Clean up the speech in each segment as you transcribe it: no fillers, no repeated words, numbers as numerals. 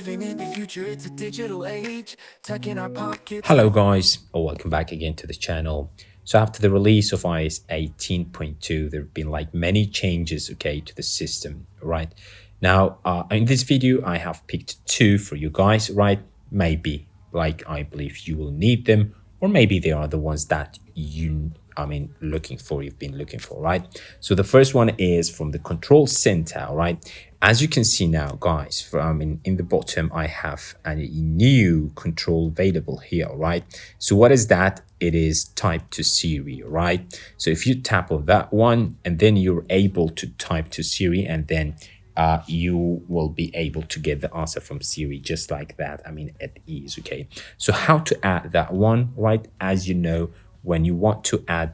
living in the future, it's a digital age. Tech in our pockets. Hello guys, welcome back again to the channel. So after the release of iOS 18.2, there have been like many changes, okay, to the system, right? Now, in this video, I have picked two for you guys, right? Maybe, like, I believe you will need them, or maybe they are the ones that you've been looking for, right? So the first one is from the control center, right? As you can see now, guys, in the bottom, I have a new control available here, right? So what is that? It is type to Siri, right? So if you tap on that one, and then you're able to type to Siri, and then you will be able to get the answer from Siri just like that. At ease, okay? So how to add that one, right? As you know, when you want to add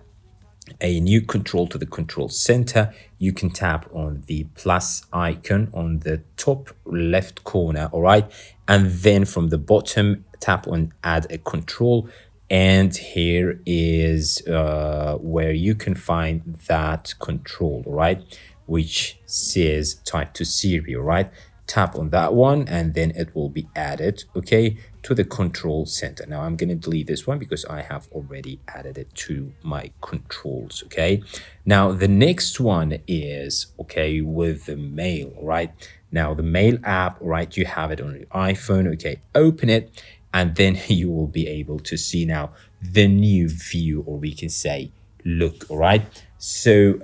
a new control to the control center, you can tap on the plus icon on the top left corner, all right? And then from the bottom, tap on add a control. And here is where you can find that control, right? Which says type to Siri, right? Tap on that one and then it will be added, okay, to the control center. Now I'm going to delete this one because I have already added it to my controls, okay? Now the next one is, okay, with the mail, right? Now the mail app, right, you have it on your iPhone, okay, open it, and then you will be able to see now the new view, or we can say look, all right? So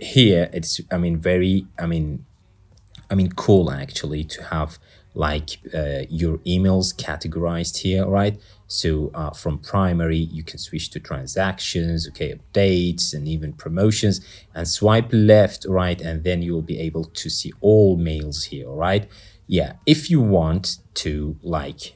here it's cool actually to have like your emails categorized here, right? So from primary, you can switch to transactions, okay, updates, and even promotions, and swipe left, right, and then you'll be able to see all mails here, right? Yeah, if you want to like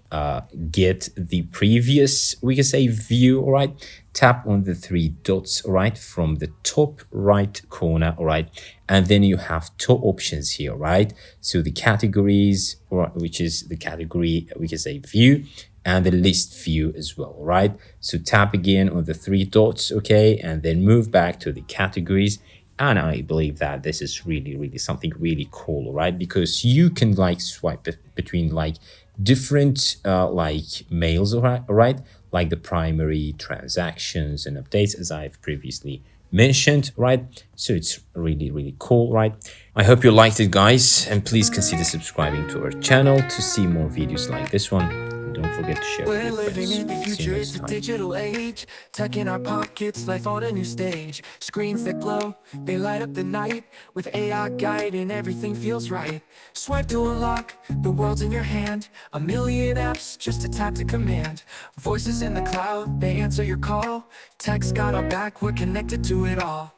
get the previous, we can say, view, all right, tap on the three dots, all right, from the top right corner, all right, and then you have two options here, right? So the categories, which is the category, we can say view, and the list view as well, right? So tap again on the three dots, okay, and then move back to the categories. And I believe that this is really something really cool, right? Because you can like swipe between like different like mails, all right? Like the primary, transactions, and updates, as I've previously mentioned, right? So it's really cool, right? I hope you liked it, guys, and please consider subscribing to our channel to see more videos like this one. And don't forget to share with We're your living friends. in the See you future, next it's a time. digital age. Tech in our pockets, life on a new stage. Screens that glow, they light up the night. With AI guiding, everything feels right. Swipe to unlock, the world's in your hand. A million apps, just a tap to command. Voices in the cloud, they answer your call. Tech's got our back, we're connected to it all.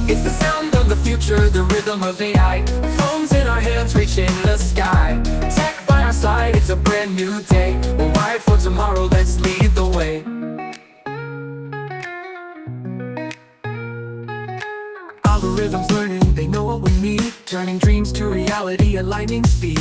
It's the sound of the future, the rhythm of AI. Phones in our hands, reaching the sky. Tech by our side, it's a brand new day. We're wired for tomorrow, let's lead the way. Algorithms learning, they know what we need. Turning dreams to reality at lightning speed.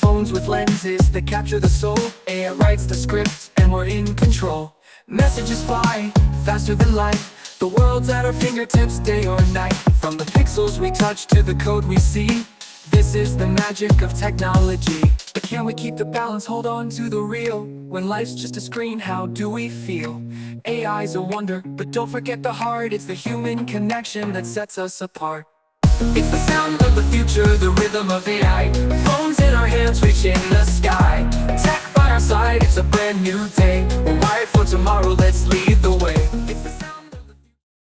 Phones with lenses that capture the soul. AI writes the script, and we're in control. Messages fly, faster than light. The world's at our fingertips, day or night. From the pixels we touch to the code we see. This is the magic of technology. But can we keep the balance, hold on to the real? When life's just a screen, how do we feel? AI's a wonder, but don't forget the heart. It's the human connection that sets us apart. It's the sound of the future, the rhythm of AI. Phones in our hands, reaching the sky.